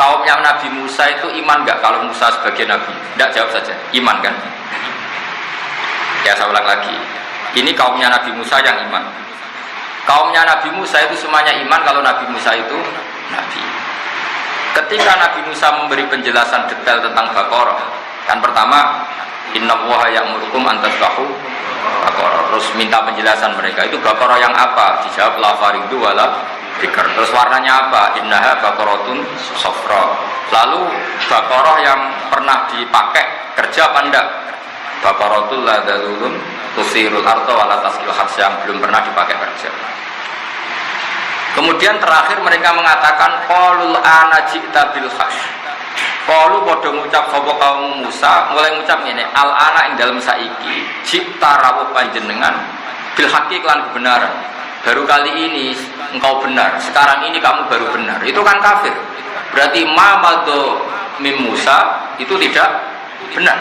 kaumnya Nabi Musa itu iman nggak kalau Musa sebagai Nabi? Tidak, jawab saja, iman kan? Ya saya ulang lagi, ini kaumnya Nabi Musa yang iman. Kaumnya Nabi Musa itu semuanya iman kalau Nabi Musa itu Nabi. Ketika Nabi Musa memberi penjelasan detail tentang Baqarah, kan pertama innallaha ya'murukum an tasbahu Baqarah, terus minta penjelasan mereka itu Baqarah yang apa? Dijawab la faridu wala dzikr. Terus warnanya apa? Innaha baqaratun safra. Lalu Baqarah yang pernah dipakai kerja apa enggak? Baqaratul la dalulun tusirul arda wala taskil hars, yang belum pernah dipakai kerja. Kemudian terakhir mereka mengatakan qalul ana ji'ta bil haqq. Qalu padha ngucap sapa kaum Musa, mulai ngucap ngene, al ana ing dalem saiki ji'ta rawuh panjenengan bil haqqi lan kebenaran. Baru kali ini engkau benar, sekarang ini kamu baru benar. Itu kan kafir. Berarti ma madho mim Musa itu tidak benar.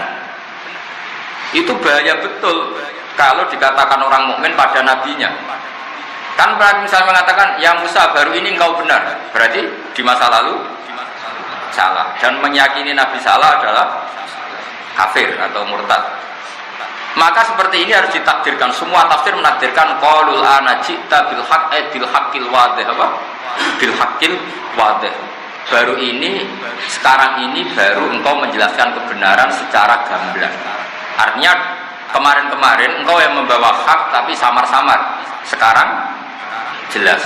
Itu bahaya betul kalau dikatakan orang mukmin pada nabinya. Kan misalnya mengatakan ya Musa baru ini engkau benar, berarti di masa lalu salah, dan meyakini Nabi salah adalah kafir atau murtad. Maka seperti ini harus ditakdirkan. Semua tafsir menakdirkan qaulul ana ji'ta bil haqq bil haqqil wadih, apa? Bil haqqil wadih. Baru ini, sekarang ini baru engkau menjelaskan kebenaran secara gamblang. Artinya kemarin-kemarin engkau yang membawa hak tapi samar-samar. Sekarang jelas.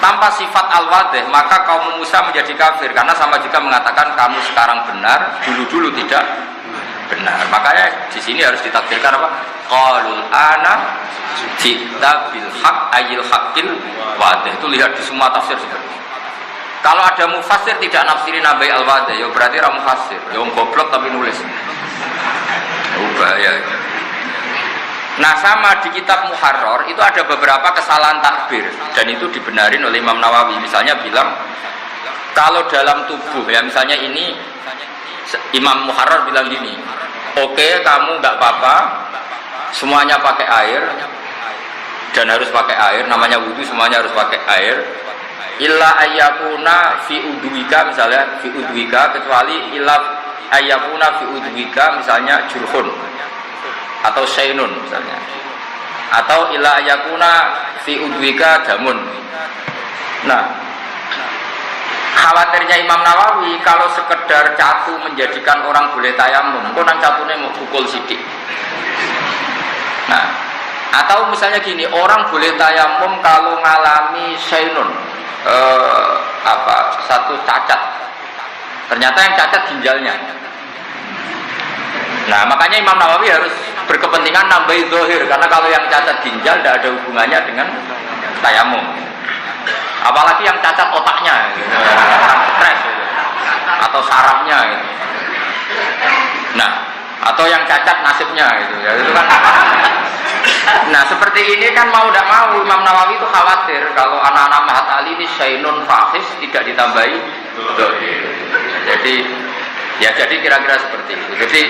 Tanpa sifat al-wadih, maka kaum Musa menjadi kafir karena sama juga mengatakan kamu sekarang benar, dulu-dulu tidak benar. Makanya di sini harus ditakdirkan apa? Qalul ana ji'ta bil haqq ayil haqqil wadih. Itu lihat di semua tafsir seperti itu. Kalau ada mufassir tidak nafsirin nabai al-wadih, ya berarti ra mufassir. Ya wong goblok tapi nulis. Bahaya. Nah sama di kitab Muharrar itu ada beberapa kesalahan takbir dan itu dibenarin oleh Imam Nawawi. Misalnya bilang kalau dalam tubuh, ya misalnya ini Imam Muharrar bilang gini, oke, kamu nggak apa-apa semuanya pakai air dan harus pakai air, namanya wudhu semuanya harus pakai air, illa ayyakuna fi udwika, misalnya fi udwika, kecuali illa ayyakuna fi udwika misalnya jurhun atau syainun misalnya, atau ila yakuna fi udwika damun. Nah khawatirnya Imam Nawawi kalau sekedar catu menjadikan orang boleh tayamum, kok nang catune mau pukul sidik. Nah atau misalnya gini, orang boleh tayamum kalau ngalami syainun, satu cacat, ternyata yang cacat ginjalnya. Nah makanya Imam Nawawi harus berkepentingan nambahi zahir, karena kalau yang cacat ginjal tidak ada hubungannya dengan tayamum, apalagi yang cacat otaknya gitu, stres gitu, atau sarafnya gitu. Nah atau yang cacat nasibnya gitu ya, itu kan. Nah seperti ini kan mau tidak mau Imam Nawawi itu khawatir kalau anak-anak Mahat Ali ini syainun fahis tidak ditambahi zahir. Jadi kira-kira seperti itu. Jadi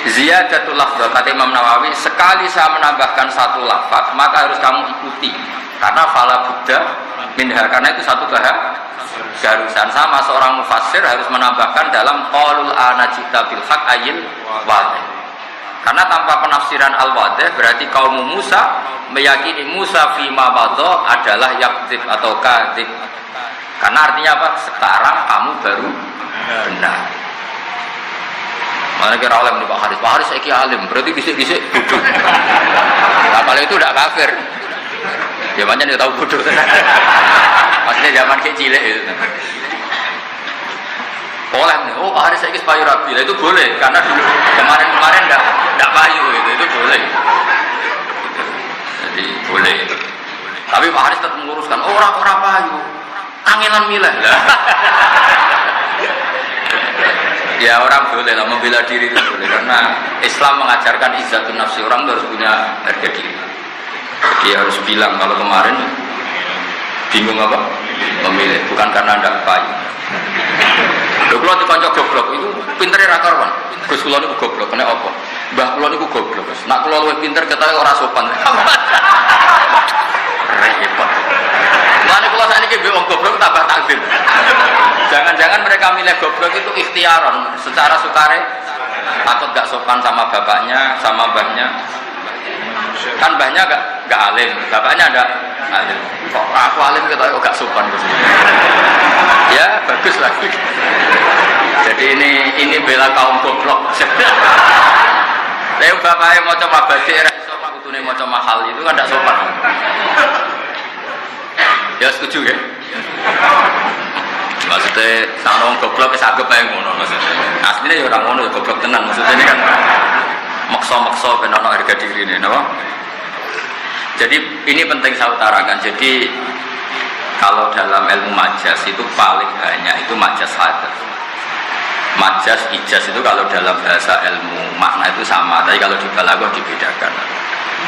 ziyadatul lafzah, kata Imam Nawawi, sekali saya menambahkan satu lafaz maka harus kamu ikuti, karena fala buddha minha, karena itu satu keharusan. Sama seorang mufassir harus menambahkan dalam qaulul ana ji'ta bil haqq ayil wadih, karena tanpa penafsiran al-wadih berarti kaum Musa meyakini Musa fima madha adalah yakdzib atau kadzib, karena artinya apa? Sekarang kamu baru benar. Mana kira alim nih Pak Haris saiki alim, berarti bisik-bisik bodoh. Nah kalau itu tidak kafir, zamannya dia tahu bodoh. Maksudnya zaman kecil itu. Boleh nih, oh Pak Haris saiki payu rabi, itu boleh, karena dulu kemarin tidak payu itu boleh. Jadi boleh. Tapi Pak Haris tetap menguruskan, orang payu, kangenan milah. Ya orang boleh lah membela diri itu boleh, karena Islam mengajarkan izzatun nafsi, orang harus punya harga diri. Jadi harus bilang kalau kemarin bingung apa memilih, bukan karena anda payu. Kalau dikonco goblok itu pinternya rakar kan, Gus kula niku goblok, kena apa? Mbah kula niku goblok, nak kula luwih pinter ketahui ora sopan. Repot. Mulane kula sakniki mbek wong goblok tambah takzim. Jangan-jangan mereka mereka milih goblok itu ikhtiaron, secara sukare, takut gak sopan sama bapaknya, sama mbahnya. Kan mbahnya gak alim, bapaknya ada alim. Kok aku alim kita kok gak sopan gitu. Ya bagus lagi. Jadi ini bela kaum goblok. Lha bapaknya mau coba badik, putune mau coba mahal itu kan gak sopan. Ya setuju ya. Maksudnya sang goblok wis anggap ae ngono maksudnya. Asline ya ora ngono ya goblok tenan maksudnya ini kan maksa-maksa ben ana harga dirine napa. Jadi ini penting saya utarakan. Jadi kalau dalam ilmu majas itu paling banyak itu majas hadar. Majas ijaz itu kalau dalam bahasa ilmu makna itu sama, tapi kalau di balaghah dibedakan.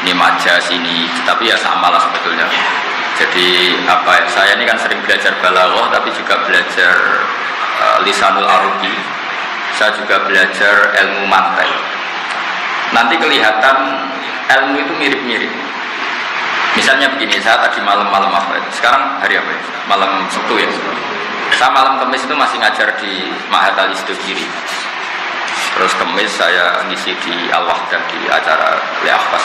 Ini majas ini, tapi ya sama lah sebetulnya. Jadi apa ya, saya ini kan sering belajar balaghah tapi juga belajar lisanul arabi. Saya juga belajar ilmu mantek. Nanti kelihatan ilmu itu mirip-mirip. Misalnya begini, saya tadi malam-malam apa itu? Sekarang hari apa ya? Malam Sabtu ya. Saya malam Kamis itu masih ngajar di Ma'had Al-Istudiri. Terus Kamis saya ngisi di Al-Wahdah di acara Le'afas.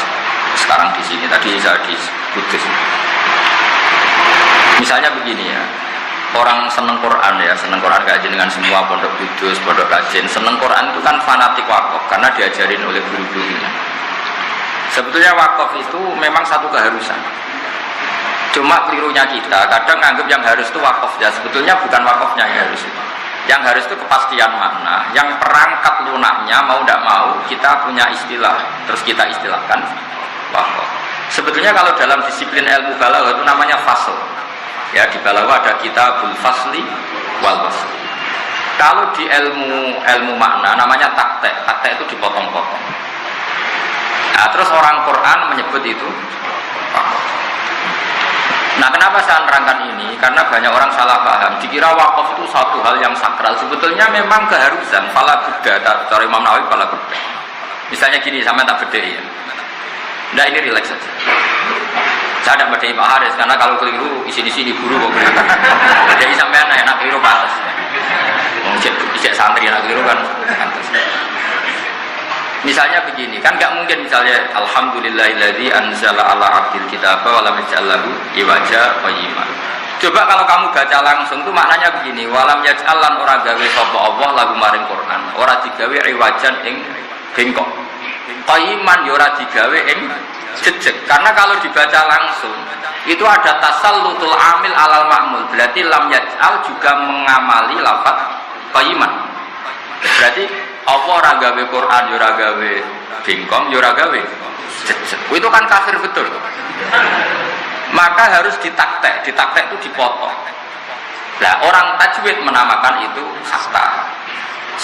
Sekarang di sini, tadi saya di Kudus. Misalnya begini ya, orang seneng Quran ya, seneng Quran kajian dengan semua pondok Kudus, pondok kajian. Seneng Quran itu kan fanatik wakaf karena diajarin oleh guru-gurunya. Sebetulnya wakaf itu memang satu keharusan. Cuma kelirunya kita, kadang anggap yang harus itu wakaf ya. Sebetulnya bukan wakafnya yang harus itu. Yang harus itu kepastian makna. Yang perangkat lunaknya mau tidak mau kita punya istilah. Terus kita istilahkan wakaf. Sebetulnya kalau dalam disiplin ilmu balaghah itu namanya fasl. Ya di balaghah ada kitabul fasli wal wasli. Kalau di ilmu makna namanya taktek. Taktek itu dipotong-potong. Nah, terus orang Quran menyebut itu wakaf. Nah, kenapa saya nerangkan ini? Karena banyak orang salah paham. Dikira wakaf itu satu hal yang sakral. Sebetulnya memang keharusan. Fala budda, cara Imam Nawawi fala budda. Misalnya gini, sama tak beda ya. Nah, ini relax saja. Saya tidak beda Pak Haris karena kalau keliru isi-isi guru kok keliru. Jadi sampai enak keliru pantas. Ijek santri anak keliru kan pantas. Misalnya begini, kan nggak mungkin misalnya alhamdulillahilladzi anzala ala abdil kitaba wa lam yaj'al lahu iwaja qayyima. Coba kalau kamu baca langsung tuh maknanya begini, walam yaj'al lan ora gawe sapa Allah lagu maring Quran, ora digawe iwajan ing bengkok. Qayyiman ya ora digawe ing jejeg. Karena kalau dibaca langsung itu ada tasallutul amil alal ma'mul. Berarti lam yaj'al juga mengamali lafaz qayyiman. Berarti Allah ora gawe Quran, yo ora gawe bengkong, yo ora gawe jejeg. Itu kan kafir betul. Maka harus ditaktek itu dipotong. Nah, orang tajwid menamakan itu sakta.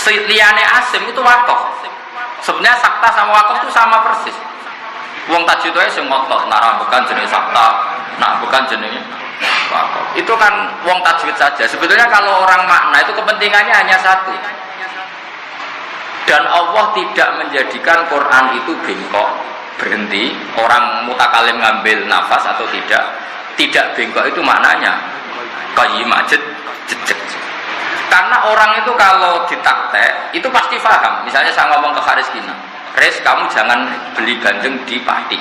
Liyane asim itu wakaf. Sebenarnya sakta sama wakaf itu sama persis. Wong tajwid itu sing ngotot, nara bukan jenis sakta, nak bukan jenis wakaf. Itu kan wong tajwid saja. Sebetulnya kalau orang makna itu kepentingannya hanya satu. Dan Allah tidak menjadikan Quran itu bengkok, berhenti, orang mutakalim ngambil nafas atau tidak bengkok itu maknanya qayyimah jejeg. Karena orang itu kalau ditaktek itu pasti paham. Misalnya saya ngomong ke Haris gini, Res kamu jangan beli gandeng di Pati.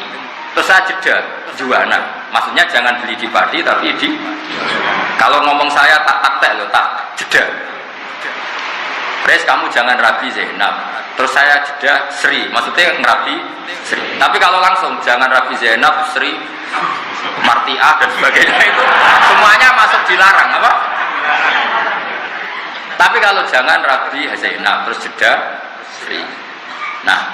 Terus saya jeda juana, maksudnya jangan beli di Pati tapi di. Kalau ngomong saya tak taktek loh, tak jeda. Res kamu jangan rabi Zainab. Terus saya jeda Sri, maksudnya ngerabi Sri. Tapi kalau langsung jangan rabi Zainab, Sri, Martia dan sebagainya itu semuanya masuk dilarang apa? Tapi kalau jangan rabi Zainab terus jeda Sri. Nah,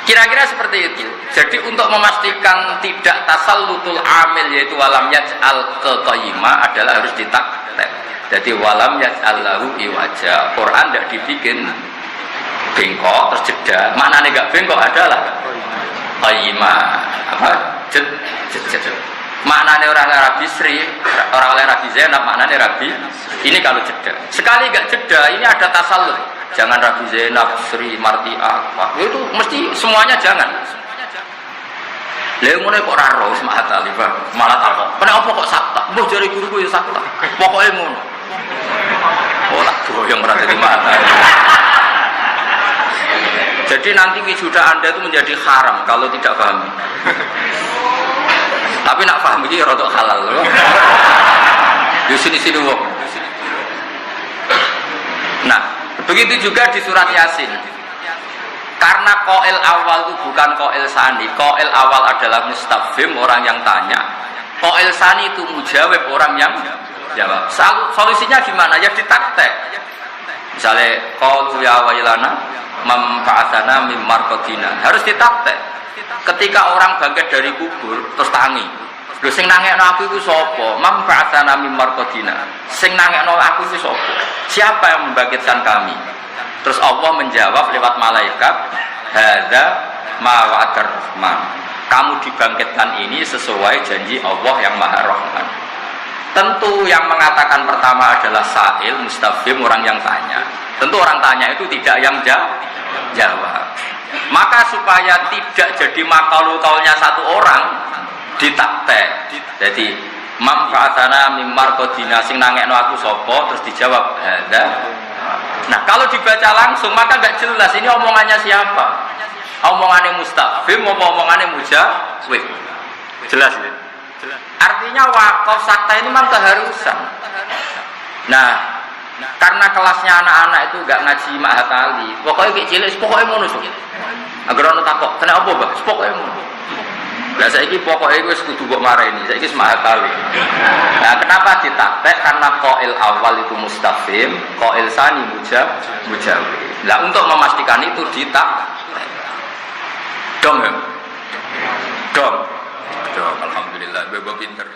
kira-kira seperti itu. Jadi untuk memastikan tidak tasallutul amil yaitu walam yaj'al qayyima adalah harus ditaktek. Jadi walam yaj'allahu iwaja. Quran tidak dibikin bengkok terus jeda. Maknanya enggak bengkok adalah qayyima. Apa? Jed. Maknanya orang Arabi Sri, orang Arabi Zainab maknanya Arabi. Ini kalau jeda. Sekali enggak jeda, ini ada tasallut. Jangan Arabi Zainab, Sri, Martia. Itu mesti semuanya jangan. Lha ngono kok ora ro semangat ali, malah takok. Kenapa kok sakta? Mbah jare guruku ya sakta. Pokoke ngono. Oh tak goyang ora dadi mata. Jadi nanti wisuda Anda itu menjadi haram kalau tidak paham. Tapi nak paham iki rada halal loh. Di sini wong. Nah, begitu juga di surat Yasin. Karena qail awal itu bukan qail sani. Qail awal adalah mustafhim, orang yang tanya. Qail sani itu mujawab, orang yang jawab. Solusinya gimana? Ya ditaktek. Misalnya qalu ya wailana man ba'atsana mim marqadina. Harus ditaktek. Ketika orang bangkit dari kubur terus tangi. Lho sing nangekno aku iku sapa? Man ba'atsana mim marqadina. Sing nangekno aku iku sapa? Siapa yang membangkitkan kami? Terus Allah menjawab lewat malaikat, hadza ma wa'adar rahman. Kamu dibangkitkan ini sesuai janji Allah yang Maha Rahman. Tentu yang mengatakan pertama adalah sa'il, mustafhim, orang yang tanya. Tentu orang tanya itu tidak yang jawab. Maka supaya tidak jadi makalu-kaulnya satu orang, ditaktek. Jadi manfaatana mimar kodina sing nangekno aku sopo, terus dijawab hadza. Nah kalau dibaca langsung maka nggak jelas ini omongannya siapa, omongannya mustafhim apa omongannya mujawib. Jelas ya? Artinya wakaf sakta ini memang keharusan. Nah karena kelasnya anak-anak itu nggak ngaji mahatali, pokoknya kayak cilik pokoknya ngono tuh. Agar ono takok kena apa bah, pokoknya ngono. Lah saiki pokoknya wis kudu mbok mareni, saiki wis mahatali. Nah, kenapa ditaktek? Karena qail awal itu mustafhim, qail sani mujawib. Nah, untuk memastikan itu ditaktek. Dong ya? Dong. Alhamdulillah, bebo pinter.